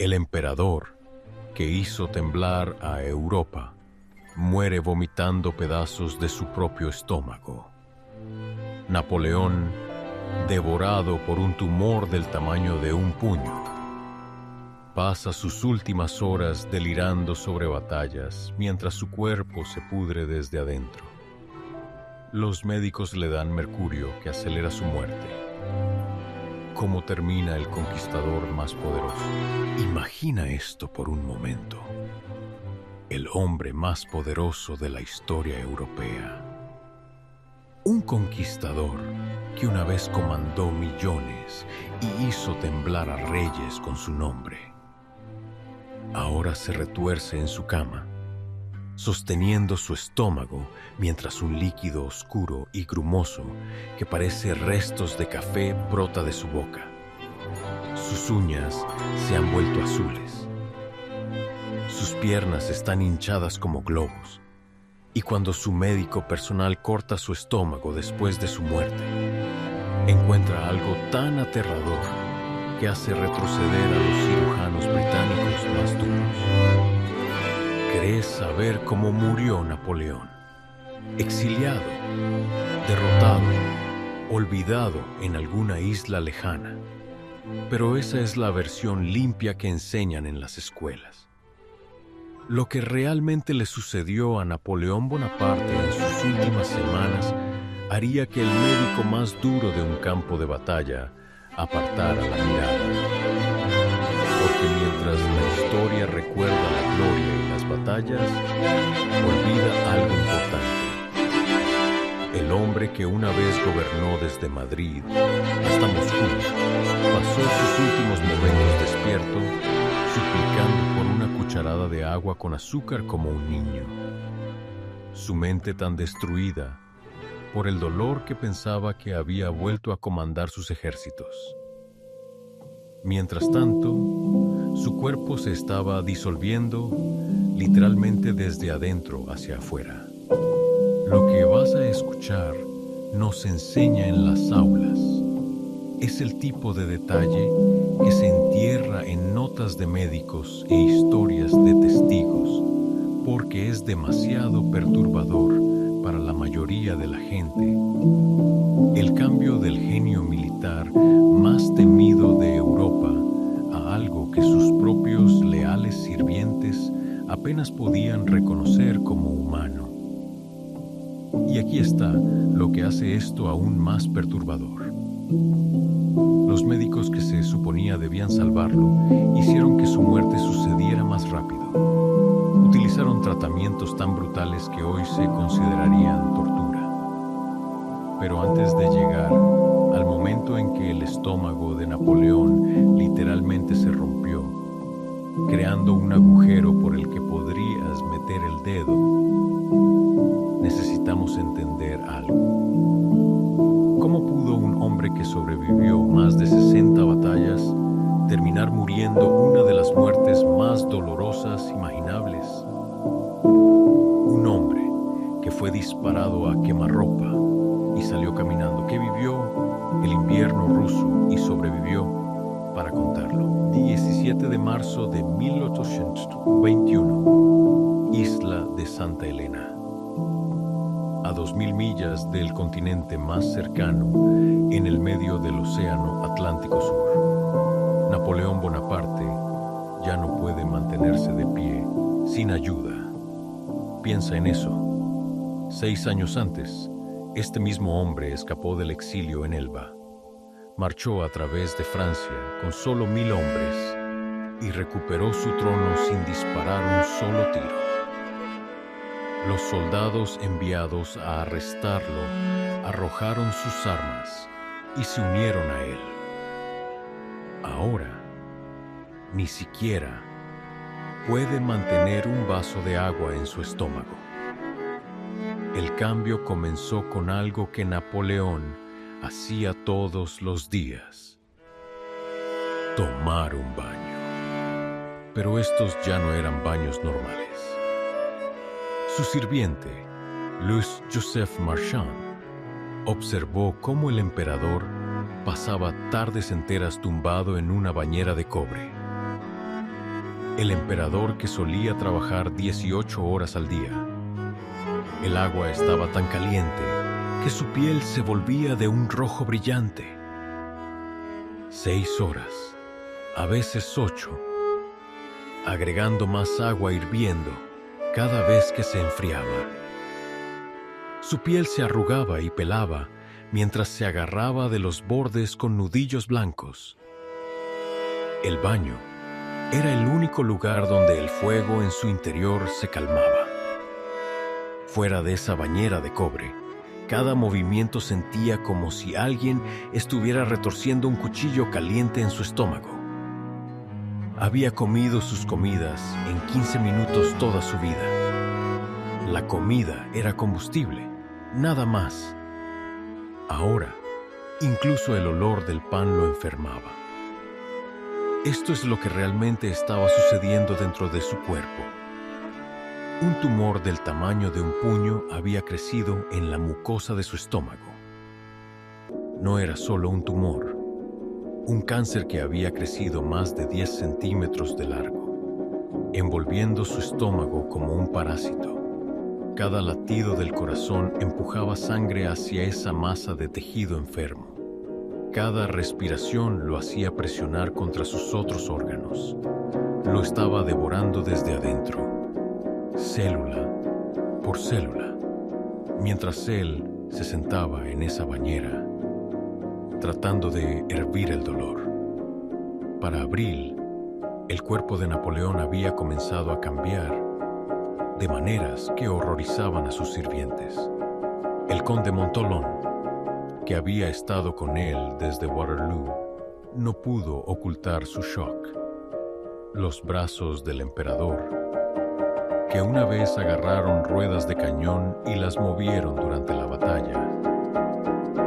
El emperador, que hizo temblar a Europa, muere vomitando pedazos de su propio estómago. Napoleón, devorado por un tumor del tamaño de un puño, pasa sus últimas horas delirando sobre batallas mientras su cuerpo se pudre desde adentro. Los médicos le dan mercurio que acelera su muerte. ¿Cómo termina el conquistador más poderoso? Imagina esto por un momento. El hombre más poderoso de la historia europea. Un conquistador que una vez comandó millones y hizo temblar a reyes con su nombre. Ahora se retuerce en su cama, sosteniendo su estómago mientras un líquido oscuro y grumoso que parece restos de café brota de su boca. Sus uñas se han vuelto azules. Sus piernas están hinchadas como globos. Y cuando su médico personal corta su estómago después de su muerte, encuentra algo tan aterrador que hace retroceder a los cirujanos británicos más duros. ¿Crees saber cómo murió Napoleón? Exiliado, derrotado, olvidado en alguna isla lejana. Pero esa es la versión limpia que enseñan en las escuelas. Lo que realmente le sucedió a Napoleón Bonaparte en sus últimas semanas haría que el médico más duro de un campo de batalla apartara la mirada. Porque mientras la historia recuerda la gloria y las batallas, olvida algo importante. El hombre que una vez gobernó desde Madrid hasta Moscú pasó sus últimos momentos despierto, suplicando por una cucharada de agua con azúcar como un niño. Su mente tan destruida por el dolor que pensaba que había vuelto a comandar sus ejércitos. Mientras tanto, su cuerpo se estaba disolviendo literalmente desde adentro hacia afuera. Lo que vas a escuchar nos enseña en las aulas. Es el tipo de detalle que se entierra en notas de médicos e historias de testigos, porque es demasiado perturbador para la mayoría de la gente. El cambio del genio militar más temido de Europa a algo que sus propios leales sirvientes apenas podían reconocer como humano. Y aquí está lo que hace esto aún más perturbador. Los médicos que se suponía debían salvarlo hicieron que su muerte sucediera más rápido. Utilizaron tratamientos tan brutales que hoy se considerarían tortura. Pero antes de llegar al momento en que el estómago de Napoleón literalmente se rompió, creando un agujero por el que podrías meter el dedo, necesitamos entender algo. ¿Cómo pudo un hombre que sobrevivió más de 60 batallas terminar muriendo una de las muertes más dolorosas imaginables? Un hombre que fue disparado a quemarropa y salió caminando, que vivió el invierno ruso y sobrevivió para contarlo. 17 de marzo de 1821, Isla de Santa Elena. A 2000 millas del continente más cercano, en el medio del Océano Atlántico Sur. Napoleón Bonaparte ya no puede mantenerse de pie sin ayuda. Piensa en eso. 6 años antes, este mismo hombre escapó del exilio en Elba. Marchó a través de Francia con solo 1000 hombres y recuperó su trono sin disparar un solo tiro. Los soldados enviados a arrestarlo arrojaron sus armas y se unieron a él. Ahora, ni siquiera puede mantener un vaso de agua en su estómago. El cambio comenzó con algo que Napoleón hacía todos los días: tomar un baño. Pero estos ya no eran baños normales. Su sirviente, Louis-Joseph Marchand, observó cómo el emperador pasaba tardes enteras tumbado en una bañera de cobre. El emperador que solía trabajar 18 horas al día. El agua estaba tan caliente que su piel se volvía de un rojo brillante. 6 horas, a veces 8, agregando más agua hirviendo cada vez que se enfriaba. Su piel se arrugaba y pelaba mientras se agarraba de los bordes con nudillos blancos. El baño era el único lugar donde el fuego en su interior se calmaba. Fuera de esa bañera de cobre, cada movimiento sentía como si alguien estuviera retorciendo un cuchillo caliente en su estómago. Había comido sus comidas en 15 minutos toda su vida. La comida era combustible, nada más. Ahora, incluso el olor del pan lo enfermaba. Esto es lo que realmente estaba sucediendo dentro de su cuerpo. Un tumor del tamaño de un puño había crecido en la mucosa de su estómago. No era solo un tumor, un cáncer que había crecido más de 10 centímetros de largo, envolviendo su estómago como un parásito. Cada latido del corazón empujaba sangre hacia esa masa de tejido enfermo. Cada respiración lo hacía presionar contra sus otros órganos. Lo estaba devorando desde adentro, célula por célula, mientras él se sentaba en esa bañera, tratando de hervir el dolor. Para abril, el cuerpo de Napoleón había comenzado a cambiar de maneras que horrorizaban a sus sirvientes. El conde Montholon, que había estado con él desde Waterloo, no pudo ocultar su shock. Los brazos del emperador, que una vez agarraron ruedas de cañón y las movieron durante la batalla,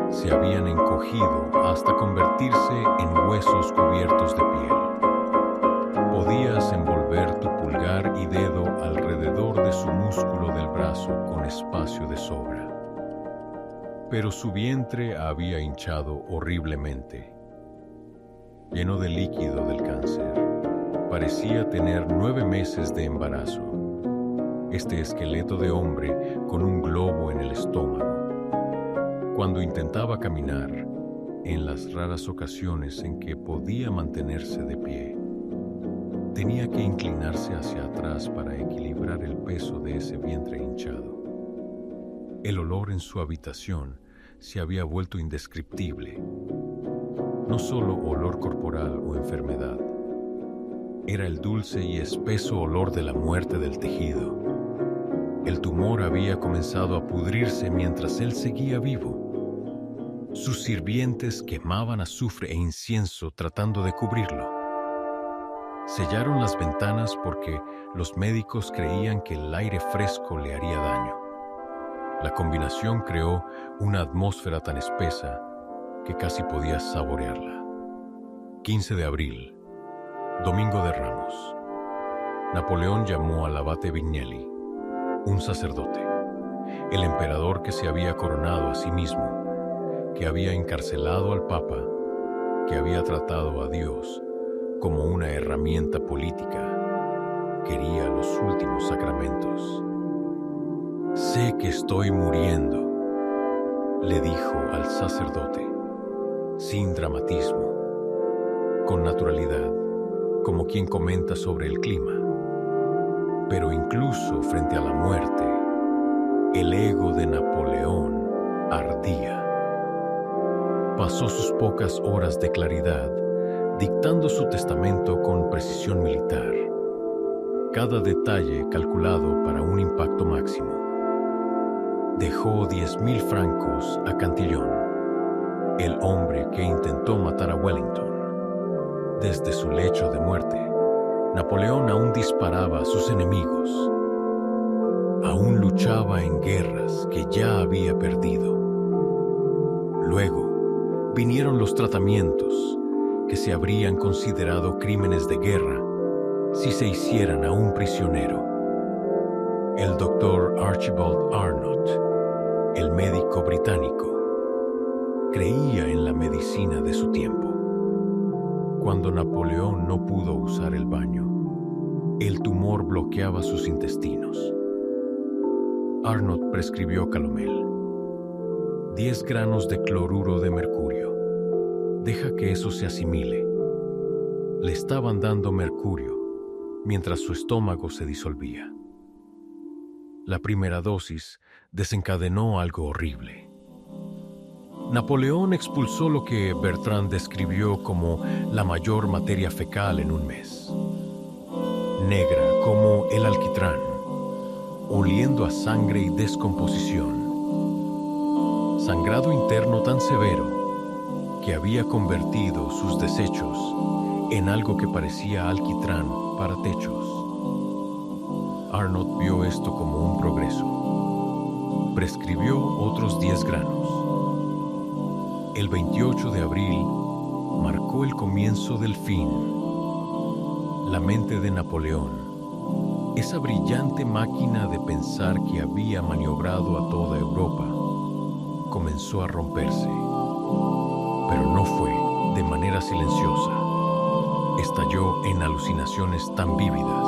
se habían encogido hasta convertirse en huesos cubiertos de piel. Podías envolver tu pulgar y dedo alrededor de su músculo del brazo con espacio de sobra. Pero su vientre había hinchado horriblemente. Lleno de líquido del cáncer, parecía tener 9 meses de embarazo. Este esqueleto de hombre con un globo en el estómago. Cuando intentaba caminar, en las raras ocasiones en que podía mantenerse de pie, tenía que inclinarse hacia atrás para equilibrar el peso de ese vientre hinchado. El olor en su habitación se había vuelto indescriptible. No solo olor corporal o enfermedad, era el dulce y espeso olor de la muerte del tejido. El tumor había comenzado a pudrirse mientras él seguía vivo. Sus sirvientes quemaban azufre e incienso tratando de cubrirlo. Sellaron las ventanas porque los médicos creían que el aire fresco le haría daño. La combinación creó una atmósfera tan espesa que casi podías saborearla. 15 de abril, Domingo de Ramos. Napoleón llamó al abate Vignelli, un sacerdote, el emperador que se había coronado a sí mismo, que había encarcelado al Papa, que había tratado a Dios como una herramienta política, quería los últimos sacramentos. «Sé que estoy muriendo», le dijo al sacerdote, sin dramatismo, con naturalidad, como quien comenta sobre el clima. Pero incluso frente a la muerte, el ego de Napoleón ardía. Pasó sus pocas horas de claridad dictando su testamento con precisión militar, cada detalle calculado para un impacto máximo. Dejó 10.000 francos a Cantillon, el hombre que intentó matar a Wellington. Desde su lecho de muerte, Napoleón aún disparaba a sus enemigos. Aún luchaba en guerras que ya había perdido. Luego vinieron los tratamientos que se habrían considerado crímenes de guerra si se hicieran a un prisionero. El doctor Archibald Arnott, el médico británico, creía en la medicina de su tiempo. Cuando Napoleón no pudo usar el baño, temor bloqueaba sus intestinos. Arnott prescribió calomel. 10 granos de cloruro de mercurio. Deja que eso se asimile. Le estaban dando mercurio mientras su estómago se disolvía. La primera dosis desencadenó algo horrible. Napoleón expulsó lo que Bertrand describió como la mayor materia fecal en un mes. Negra como el alquitrán, oliendo a sangre y descomposición. Sangrado interno tan severo que había convertido sus desechos en algo que parecía alquitrán para techos. Arnott vio esto como un progreso. Prescribió otros 10 granos. El 28 de abril marcó el comienzo del fin. La mente de Napoleón, esa brillante máquina de pensar que había maniobrado a toda Europa, comenzó a romperse. Pero no fue de manera silenciosa. Estalló en alucinaciones tan vívidas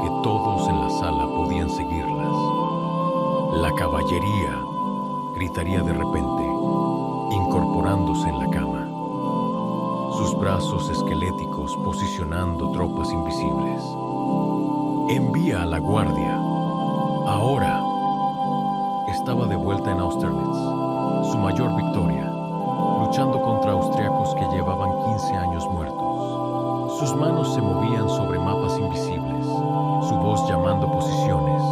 que todos en la sala podían seguirlas. La caballería, gritaría de repente, incorporándose en la cama. Sus brazos esqueléticos posicionando tropas invisibles. Envía a la guardia. Ahora. Estaba de vuelta en Austerlitz, su mayor victoria, luchando contra austriacos que llevaban 15 años muertos. Sus manos se movían sobre mapas invisibles, su voz llamando posiciones,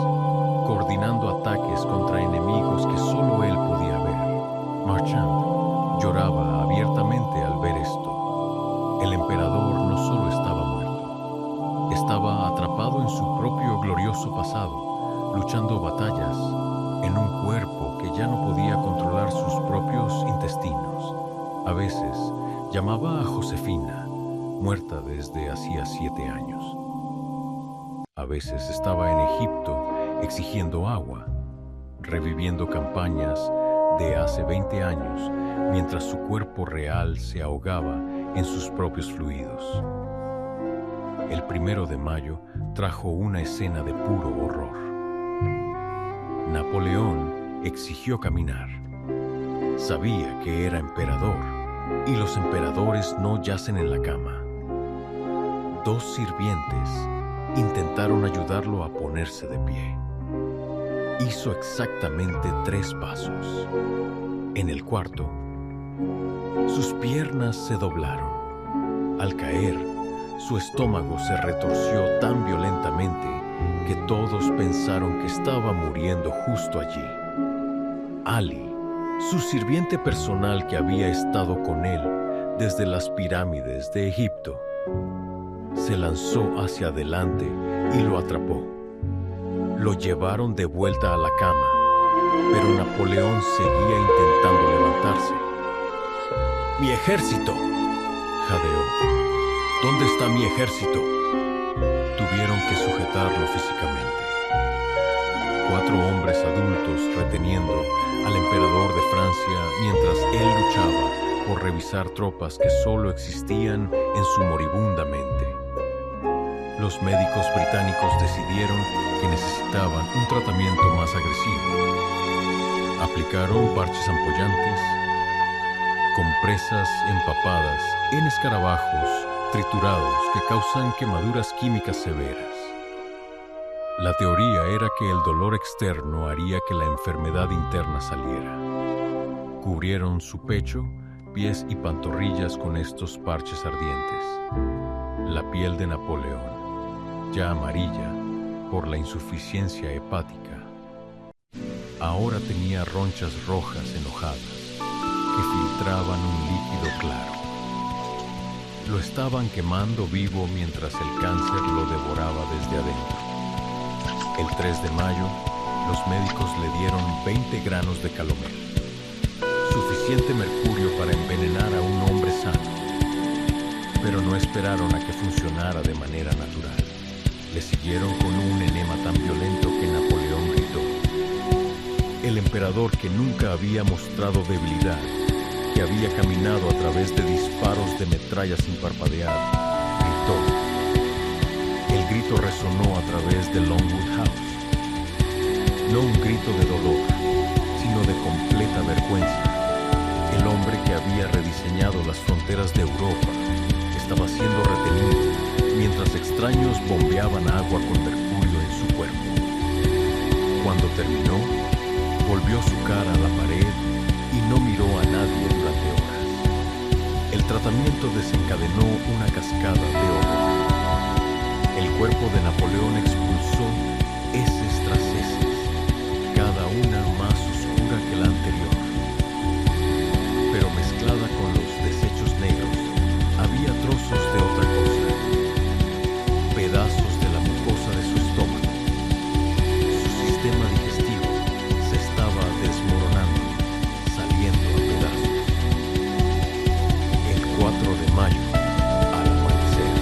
coordinando ataques contra enemigos que solo él podía ver. Marchand lloraba abiertamente al ver esto. El emperador no solo estaba muerto, estaba atrapado en su propio glorioso pasado, luchando batallas en un cuerpo que ya no podía controlar sus propios intestinos. A veces llamaba a Josefina, muerta desde hacía 7 años. A veces estaba en Egipto exigiendo agua, reviviendo campañas de hace 20 años, mientras su cuerpo real se ahogaba en sus propios fluidos. El 1 de mayo trajo una escena de puro horror. Napoleón exigió caminar. Sabía que era emperador, y los emperadores no yacen en la cama. 2 sirvientes intentaron ayudarlo a ponerse de pie. Hizo exactamente 3 pasos. En el cuarto, sus piernas se doblaron. Al caer, su estómago se retorció tan violentamente que todos pensaron que estaba muriendo justo allí. Ali, su sirviente personal que había estado con él desde las pirámides de Egipto, se lanzó hacia adelante y lo atrapó. Lo llevaron de vuelta a la cama, pero Napoleón seguía intentando levantarse. ¡Mi ejército!, jadeó. ¿Dónde está mi ejército? Tuvieron que sujetarlo físicamente. 4 hombres adultos reteniendo al emperador de Francia mientras él luchaba por revisar tropas que solo existían en su moribunda mente. Los médicos británicos decidieron que necesitaban un tratamiento más agresivo. Aplicaron parches ampollantes, compresas empapadas en escarabajos triturados que causan quemaduras químicas severas. La teoría era que el dolor externo haría que la enfermedad interna saliera. Cubrieron su pecho, pies y pantorrillas con estos parches ardientes. La piel de Napoleón, ya amarilla por la insuficiencia hepática, ahora tenía ronchas rojas enojadas que filtraban un líquido claro. Lo estaban quemando vivo mientras el cáncer lo devoraba desde adentro. El 3 de mayo, los médicos le dieron 20 granos de calomel, suficiente mercurio para envenenar a un hombre sano. Pero no esperaron a que funcionara de manera natural. Le siguieron con un enema tan violento que Napoleón gritó. El emperador, que nunca había mostrado debilidad, que había caminado a través de disparos de metralla sin parpadear, gritó. El grito resonó a través de Longwood House. No un grito de dolor, sino de completa vergüenza. El hombre que había rediseñado las fronteras de Europa estaba siendo retenido mientras extraños bombeaban agua con mercurio en su cuerpo. Cuando terminó, volvió su cara a la pared y no miró a nadie durante horas. El tratamiento desencadenó una cascada de horror. El cuerpo de Napoleón expulsó heces tras heces, cada una más oscura que la anterior. Pero mezclada con los desechos negros, había trozos de otra cosa, pedazos de la mucosa de su estómago. Su sistema digestivo se estaba desmoronando, saliendo a pedazos. El 4 de mayo, al amanecer,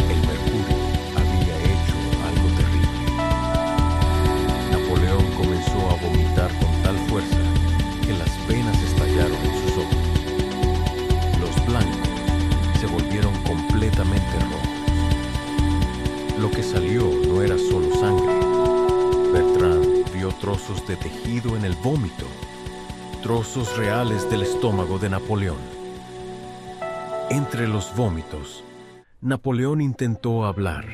el mercurio había hecho algo terrible. Napoleón comenzó a vomitar con tal fuerza que las venas estallaron en sus ojos. Los blancos se volvieron completamente rojos. Lo que salió no era solo sangre. Bertrand vio trozos de tejido en el vómito, trozos reales del estómago de Napoleón. Entre los vómitos, Napoleón intentó hablar.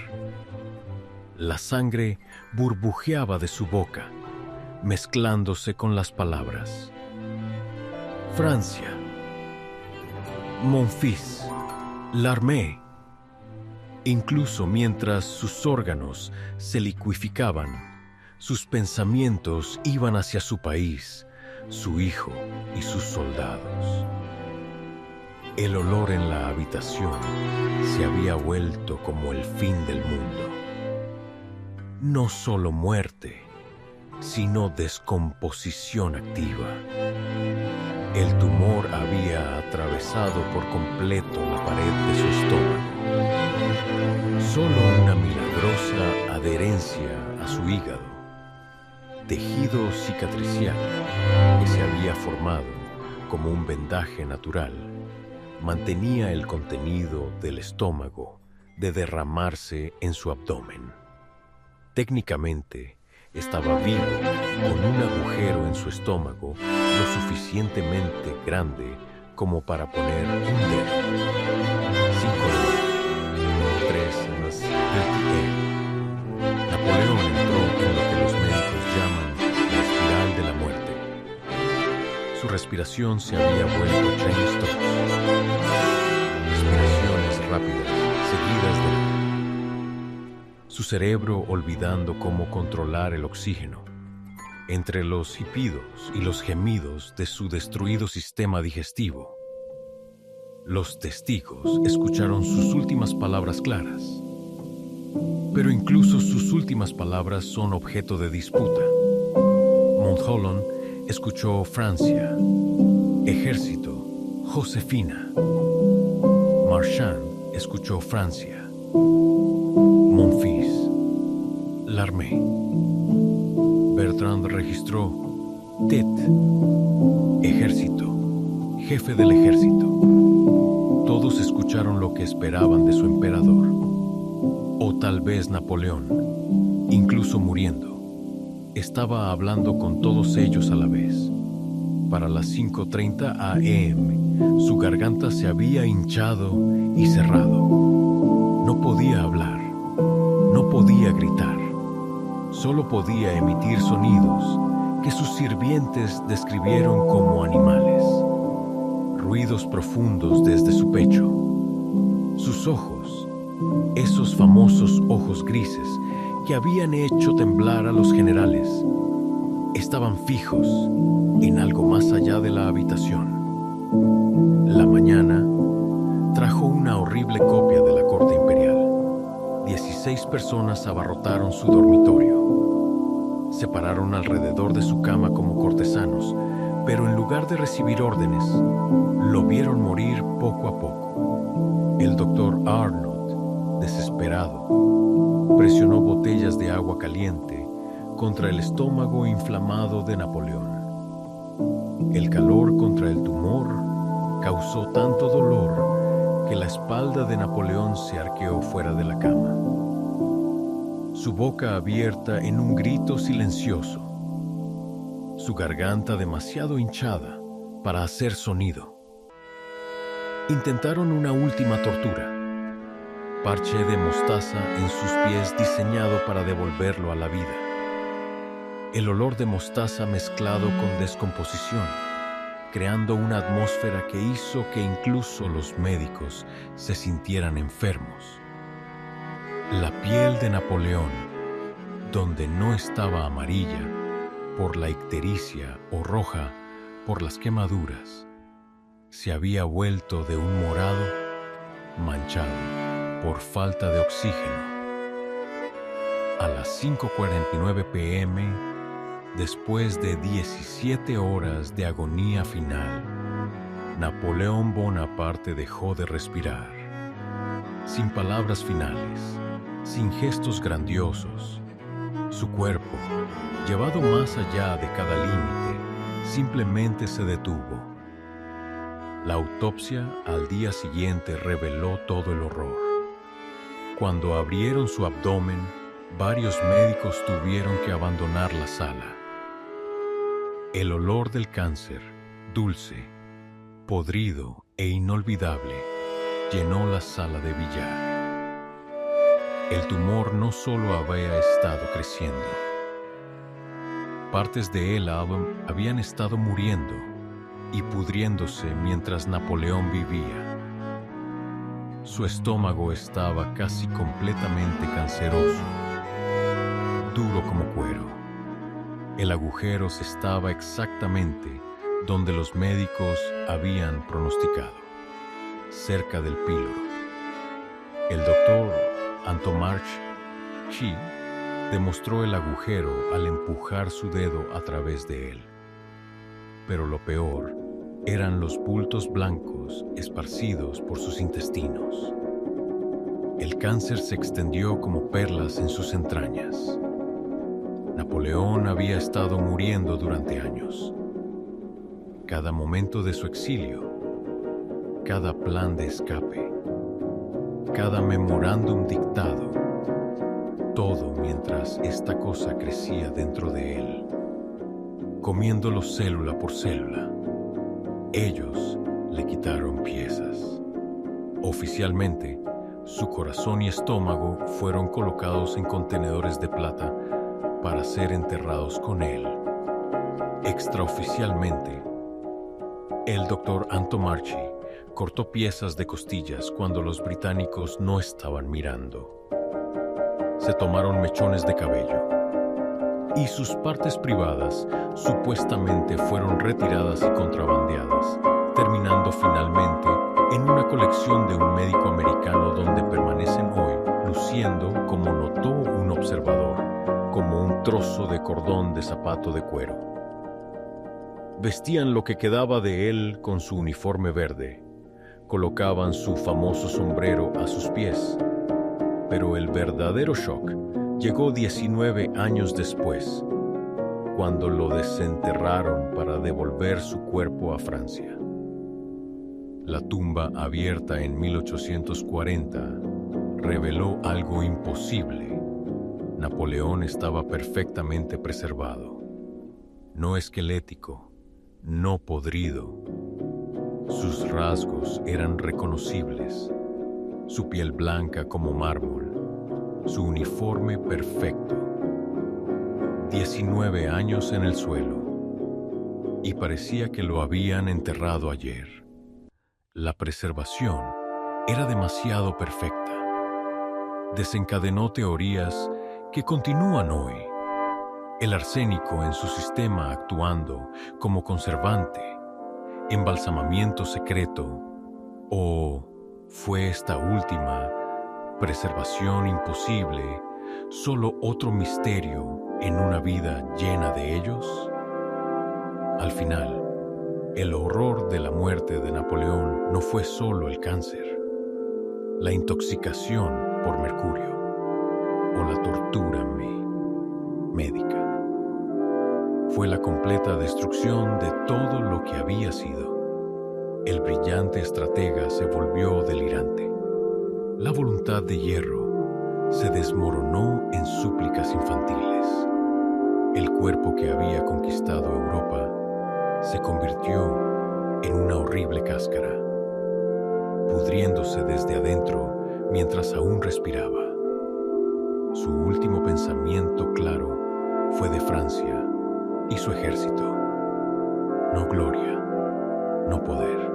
La sangre burbujeaba de su boca, mezclándose con las palabras. Francia, mon fils, l'armée. Incluso mientras sus órganos se licuificaban, sus pensamientos iban hacia su país, su hijo y sus soldados. El olor en la habitación se había vuelto como el fin del mundo. No solo muerte, sino descomposición activa. El tumor había atravesado por completo la pared de su estómago. Solo una milagrosa adherencia a su hígado, tejido cicatricial que se había formado como un vendaje natural, mantenía el contenido del estómago de derramarse en su abdomen. Técnicamente, estaba vivo con un agujero en su estómago lo suficientemente grande como para poner un dedo. 5 Napoleón entró en lo que los médicos llaman la espiral de la muerte. Su respiración se había vuelto Chinese Stokes. Respiraciones rápidas, seguidas de su cerebro olvidando cómo controlar el oxígeno. Entre los hipidos y los gemidos de su destruido sistema digestivo, los testigos escucharon sus últimas palabras claras. Pero incluso sus últimas palabras son objeto de disputa. Mulholland escuchó Francia, ejército, Josefina. Marchand escuchó Francia, mon fils, l'armée. Bertrand registró Tête, ejército, jefe del ejército. Todos escucharon lo que esperaban de su emperador. O tal vez Napoleón, incluso muriendo, estaba hablando con todos ellos a la vez. Para las 5:30 AM, su garganta se había hinchado y cerrado. No podía hablar, no podía gritar. Solo podía emitir sonidos que sus sirvientes describieron como animales. Ruidos profundos desde su pecho. Sus ojos, esos famosos ojos grises que habían hecho temblar a los generales, estaban fijos en algo más allá de la habitación. La mañana trajo una horrible copia de la corte imperial. 16 personas abarrotaron su dormitorio. Se pararon alrededor de su cama como cortesanos, pero en lugar de recibir órdenes, lo vieron morir poco a poco. El doctor Arnaud, desesperado, presionó botellas de agua caliente contra el estómago inflamado de Napoleón. El calor contra el tumor causó tanto dolor que la espalda de Napoleón se arqueó fuera de la cama. su boca abierta en un grito silencioso, su garganta demasiado hinchada para hacer sonido. Intentaron una última tortura, parche de mostaza en sus pies diseñado para devolverlo a la vida. El olor de mostaza mezclado con descomposición, creando una atmósfera que hizo que incluso los médicos se sintieran enfermos. La piel de Napoleón, donde no estaba amarilla por la ictericia o roja por las quemaduras, se había vuelto de un morado manchado por falta de oxígeno. A las 5:49 p.m., después de 17 horas de agonía final, Napoleón Bonaparte dejó de respirar. Sin palabras finales, sin gestos grandiosos, su cuerpo, llevado más allá de cada límite, simplemente se detuvo. La autopsia al día siguiente reveló todo el horror. Cuando abrieron su abdomen, varios médicos tuvieron que abandonar la sala. El olor del cáncer, dulce, podrido e inolvidable, llenó la sala de billar. El tumor no solo había estado creciendo. Partes de él habían estado muriendo y pudriéndose mientras Napoleón vivía. Su estómago estaba casi completamente canceroso, duro como cuero. El agujero estaba exactamente donde los médicos habían pronosticado, cerca del píloro. El doctor Antomarchi demostró el agujero al empujar su dedo a través de él. Pero lo peor eran los bultos blancos esparcidos por sus intestinos. El cáncer se extendió como perlas en sus entrañas. Napoleón había estado muriendo durante años. Cada momento de su exilio, cada plan de escape, cada memorándum dictado, todo mientras esta cosa crecía dentro de él, comiéndolo célula por célula. Ellos le quitaron piezas. Oficialmente, su corazón y estómago fueron colocados en contenedores de plata para ser enterrados con él. Extraoficialmente, el doctor Antomarchi cortó piezas de costillas cuando los británicos no estaban mirando. Se tomaron mechones de cabello y sus partes privadas supuestamente fueron retiradas y contrabandeadas, terminando finalmente en una colección de un médico americano donde permanecen hoy, luciendo, como notó un observador, como un trozo de cordón de zapato de cuero. Vestían lo que quedaba de él con su uniforme verde, colocaban su famoso sombrero a sus pies, pero el verdadero shock llegó 19 años después, cuando lo desenterraron para devolver su cuerpo a Francia. La tumba abierta en 1840 reveló algo imposible. Napoleón estaba perfectamente preservado, no esquelético, no podrido. Sus rasgos eran reconocibles, su piel blanca como mármol, su uniforme perfecto. 19 años en el suelo, y parecía que lo habían enterrado ayer. La preservación era demasiado perfecta. Desencadenó teorías que continúan hoy. El arsénico en su sistema actuando como conservante, embalsamamiento secreto, o fue esta última preservación imposible solo otro misterio en una vida llena de ellos. Al final, el horror de la muerte de Napoleón no fue solo el cáncer, la intoxicación por mercurio o la tortura médica. Fue la completa destrucción de todo lo que había sido. El brillante estratega se volvió delirante. La voluntad de hierro se desmoronó en su juguetes infantiles. El cuerpo que había conquistado Europa se convirtió en una horrible cáscara, pudriéndose desde adentro mientras aún respiraba. Su último pensamiento claro fue de Francia y su ejército. No gloria, no poder.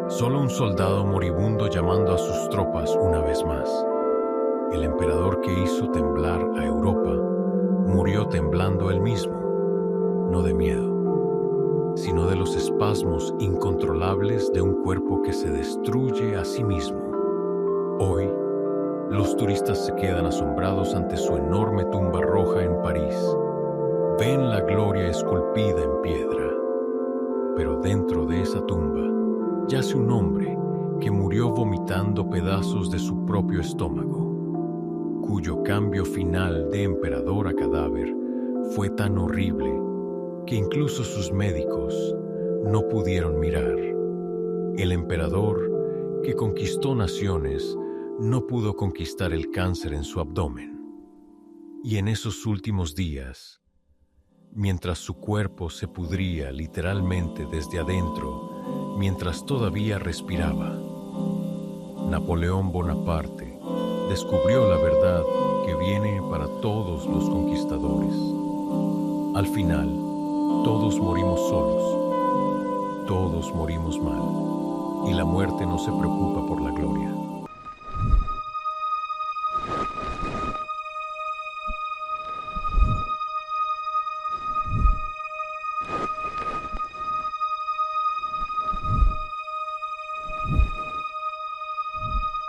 Solo un soldado moribundo llamando a sus tropas una vez más. El emperador que hizo temblar a Europa murió temblando él mismo, no de miedo, sino de los espasmos incontrolables de un cuerpo que se destruye a sí mismo. Hoy, los turistas se quedan asombrados ante su enorme tumba roja en París. Ven la gloria esculpida en piedra, pero dentro de esa tumba yace un hombre que murió vomitando pedazos de su propio estómago, cuyo cambio final de emperador a cadáver fue tan horrible que incluso sus médicos no pudieron mirar. El emperador que conquistó naciones no pudo conquistar el cáncer en su abdomen. Y en esos últimos días, mientras su cuerpo se pudría literalmente desde adentro, mientras todavía respiraba, Napoleón Bonaparte descubrió la verdad que viene para todos los conquistadores. Al final, todos morimos solos, todos morimos mal, y la muerte no se preocupa por la gloria.